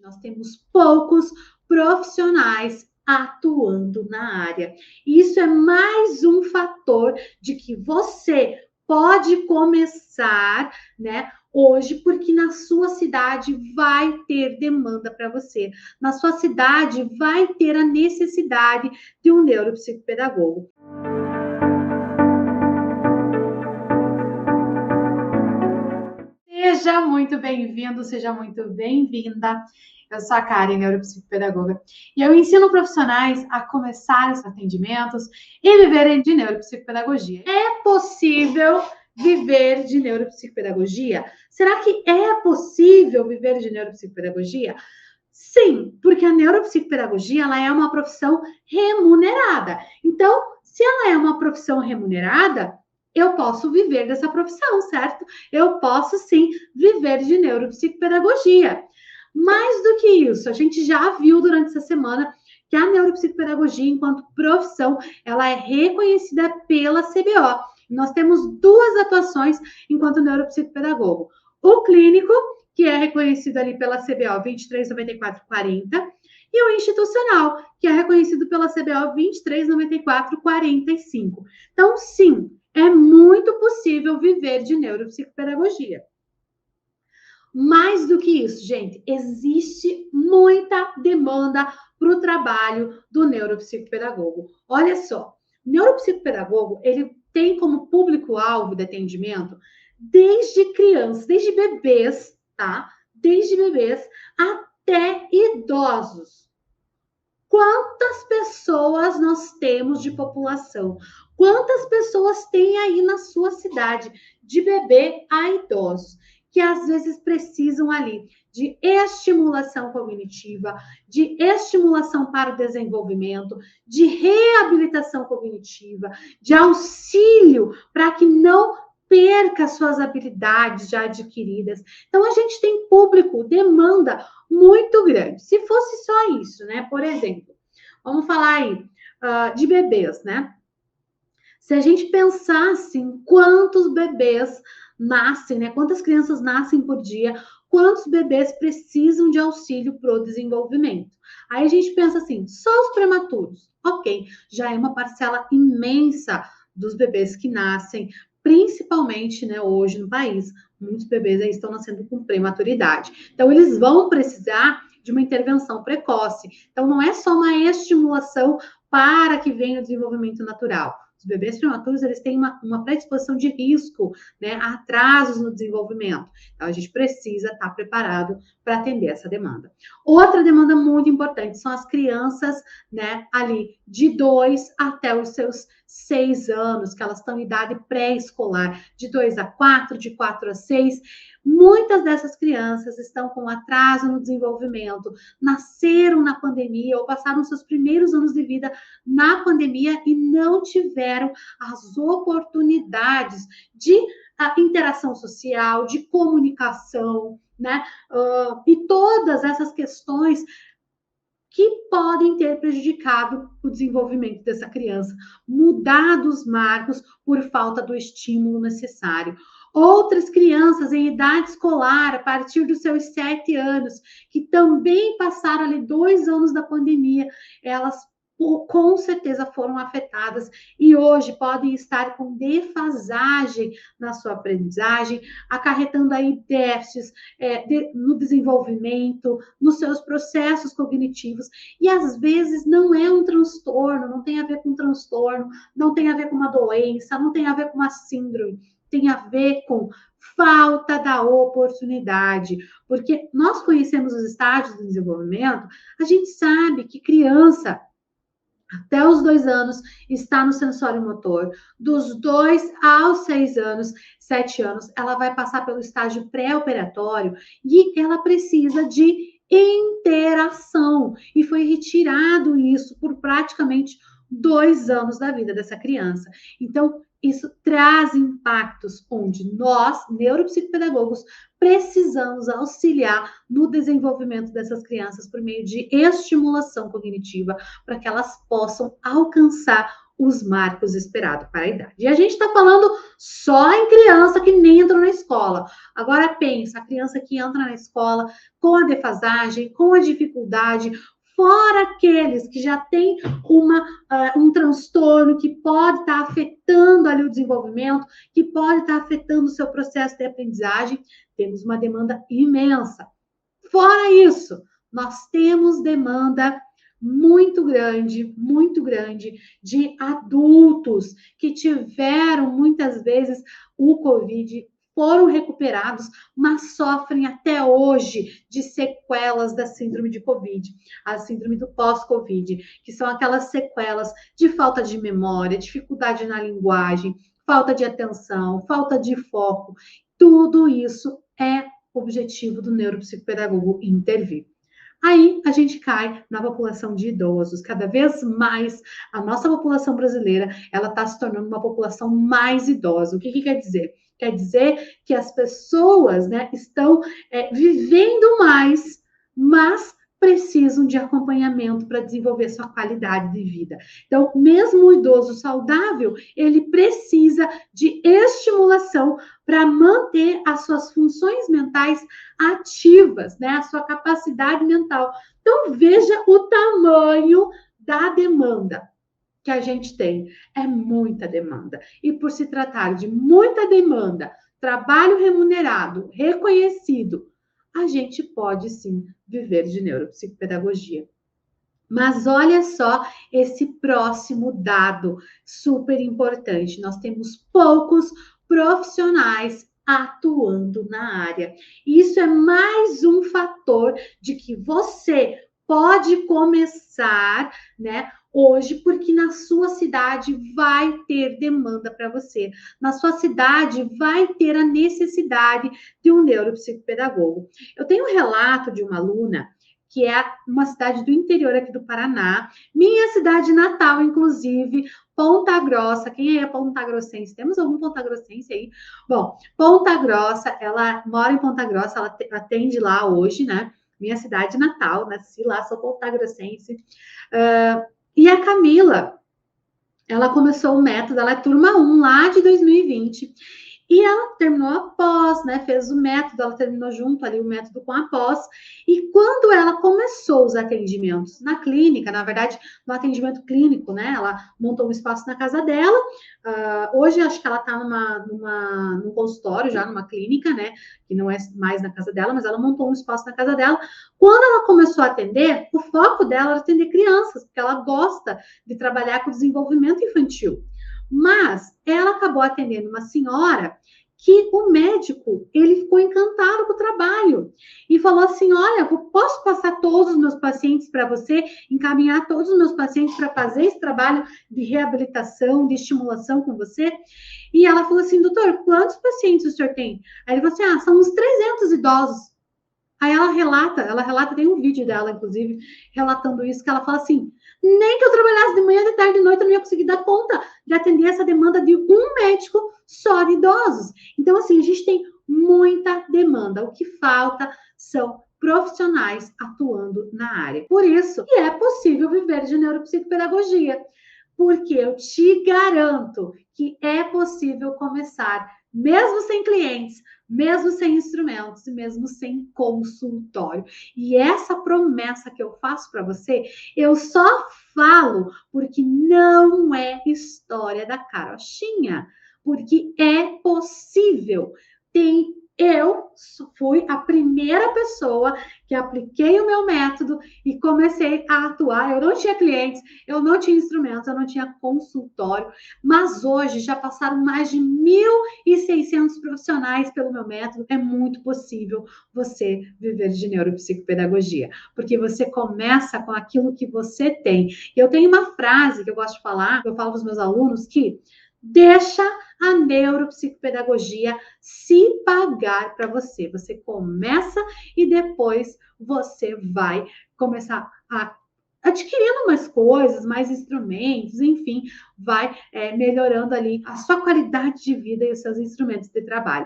nós temos poucos profissionais atuando na área. Isso é mais um fator de que você pode começar, né, hoje, porque na sua cidade vai ter demanda para você. Na sua cidade vai ter a necessidade de um neuropsicopedagogo. Seja muito bem-vindo, seja muito bem-vinda. Eu sou a Karen, neuropsicopedagoga, e eu ensino profissionais a começar os atendimentos e viverem de neuropsicopedagogia. É possível viver de neuropsicopedagogia? Será que é possível viver de neuropsicopedagogia? Sim, porque a neuropsicopedagogia ela é uma profissão remunerada. Então, se ela é uma profissão remunerada, eu posso viver dessa profissão, certo? Eu posso sim viver de neuropsicopedagogia. Mais do que isso, a gente já viu durante essa semana que a neuropsicopedagogia, enquanto profissão, ela é reconhecida pela CBO. Nós temos duas atuações enquanto neuropsicopedagogo. O clínico, que é reconhecido ali pela CBO 239440, e o institucional, que é reconhecido pela CBO 239445. Então, sim, é muito possível viver de neuropsicopedagogia. Mais do que isso, gente, existe muita demanda para o trabalho do neuropsicopedagogo. Olha só, o neuropsicopedagogo, ele tem como público-alvo de atendimento desde crianças, desde bebês, tá? Desde bebês até idosos. Quantas pessoas nós temos de população? Quantas pessoas tem aí na sua cidade, de bebê a idosos, que às vezes precisam ali de estimulação cognitiva, de estimulação para o desenvolvimento, de reabilitação cognitiva, de auxílio para que não perca suas habilidades já adquiridas. Então, a gente tem público, demanda muito grande. Se fosse só isso, né? Por exemplo, vamos falar aí de bebês, né? Se a gente pensasse em quantos bebês nascem, né? Quantas crianças nascem por dia, quantos bebês precisam de auxílio para o desenvolvimento. Aí a gente pensa assim, só os prematuros. Ok, já é uma parcela imensa dos bebês que nascem, principalmente, né, hoje no país. Muitos bebês aí estão nascendo com prematuridade. Então, eles vão precisar de uma intervenção precoce. Então, não é só uma estimulação para que venha o desenvolvimento natural. Os bebês prematuros, eles têm uma predisposição de risco, né, a atrasos no desenvolvimento. Então, a gente precisa estar preparado para atender essa demanda. Outra demanda muito importante são as crianças, né, ali de 2 até os seus 6 anos, que elas estão em idade pré-escolar, de 2 a 4, de 4 a 6. Muitas dessas crianças estão com atraso no desenvolvimento, nasceram na pandemia ou passaram seus primeiros anos de vida na pandemia e não tiveram as oportunidades de interação social, de comunicação, né? E todas essas questões que podem ter prejudicado o desenvolvimento dessa criança, mudado os marcos por falta do estímulo necessário. Outras crianças em idade escolar, a partir dos seus 7 anos, que também passaram ali 2 anos da pandemia, elas com certeza foram afetadas e hoje podem estar com defasagem na sua aprendizagem, acarretando aí déficits no desenvolvimento, nos seus processos cognitivos, e às vezes não é um transtorno, não tem a ver com um transtorno, não tem a ver com uma doença, não tem a ver com uma síndrome, tem a ver com falta da oportunidade, porque nós conhecemos os estágios do desenvolvimento, a gente sabe que criança até os 2 anos está no sensório motor. Dos 2 aos 6 anos, 7 anos, ela vai passar pelo estágio pré-operatório e ela precisa de interação. E foi retirado isso por praticamente 2 anos da vida dessa criança. Então, isso traz impactos onde nós, neuropsicopedagogos, precisamos auxiliar no desenvolvimento dessas crianças por meio de estimulação cognitiva para que elas possam alcançar os marcos esperados para a idade. E a gente está falando só em criança que nem entrou na escola. Agora pensa, a criança que entra na escola com a defasagem, com a dificuldade, fora aqueles que já têm um transtorno que pode estar afetando ali o desenvolvimento, que pode estar afetando o seu processo de aprendizagem, temos uma demanda imensa. Fora isso, nós temos demanda muito grande de adultos que tiveram muitas vezes o Covid, foram recuperados, mas sofrem até hoje de sequelas da síndrome de Covid, a síndrome do pós-Covid, que são aquelas sequelas de falta de memória, dificuldade na linguagem, falta de atenção, falta de foco. Tudo isso é objetivo do neuropsicopedagogo intervir. Aí a gente cai na população de idosos. Cada vez mais a nossa população brasileira ela está se tornando uma população mais idosa. O que quer dizer? Quer dizer que as pessoas, né, estão vivendo mais, mas precisam de acompanhamento para desenvolver sua qualidade de vida. Então, mesmo o idoso saudável, ele precisa de estimulação para manter as suas funções mentais ativas, né? A sua capacidade mental. Então, veja o tamanho da demanda que a gente tem. É muita demanda. E por se tratar de muita demanda, trabalho remunerado, reconhecido, a gente pode sim viver de neuropsicopedagogia. Mas olha só esse próximo dado super importante. Nós temos poucos profissionais atuando na área. Isso é mais um fator de que você pode começar, né, hoje, porque na sua cidade vai ter demanda para você. Na sua cidade vai ter a necessidade de um neuropsicopedagogo. Eu tenho um relato de uma aluna que é uma cidade do interior aqui do Paraná, minha cidade natal, inclusive, Ponta Grossa. Quem é Ponta Grossense? Temos algum Ponta Grossense aí? Bom, Ponta Grossa, ela mora em Ponta Grossa, ela atende lá hoje, né? Minha cidade natal, nasci lá, sou Ponta Grossense. E a Camila, ela começou o método, ela é turma 1 lá de 2020. E ela terminou a pós, né? Fez o método, ela terminou junto ali o método com a pós. E quando ela começou os atendimentos na clínica, na verdade, no atendimento clínico, né? Ela montou um espaço na casa dela. Hoje acho que ela está num consultório, já numa clínica, né? Que não é mais na casa dela, mas ela montou um espaço na casa dela. Quando ela começou a atender, o foco dela era atender crianças, porque ela gosta de trabalhar com desenvolvimento infantil. Mas ela acabou atendendo uma senhora que o médico, ele ficou encantado com o trabalho e falou assim, olha, eu posso passar todos os meus pacientes para você, encaminhar todos os meus pacientes para fazer esse trabalho de reabilitação, de estimulação com você? E ela falou assim, doutor, quantos pacientes o senhor tem? Aí ele falou assim, são uns 300 idosos. Aí ela relata, tem um vídeo dela, inclusive, relatando isso, que ela fala assim, nem que eu trabalhasse de manhã, de tarde, de noite, eu não ia conseguir dar conta de atender essa demanda de um médico só de idosos. Então, assim, a gente tem muita demanda. O que falta são profissionais atuando na área. Por isso que é possível viver de neuropsicopedagogia, porque eu te garanto que é possível começar, mesmo sem clientes, mesmo sem instrumentos e mesmo sem consultório. E essa promessa que eu faço para você, eu só falo porque não é história da carochinha, porque é possível. Eu fui a primeira pessoa que apliquei o meu método e comecei a atuar. Eu não tinha clientes, eu não tinha instrumentos, eu não tinha consultório, mas hoje já passaram mais de 1.600 profissionais pelo meu método. É muito possível você viver de neuropsicopedagogia, porque você começa com aquilo que você tem. Eu tenho uma frase que eu gosto de falar, que eu falo para os meus alunos, que deixa a neuropsicopedagogia se pagar para você. Você começa e depois você vai começar a adquirindo mais coisas, mais instrumentos, enfim, vai melhorando ali a sua qualidade de vida e os seus instrumentos de trabalho.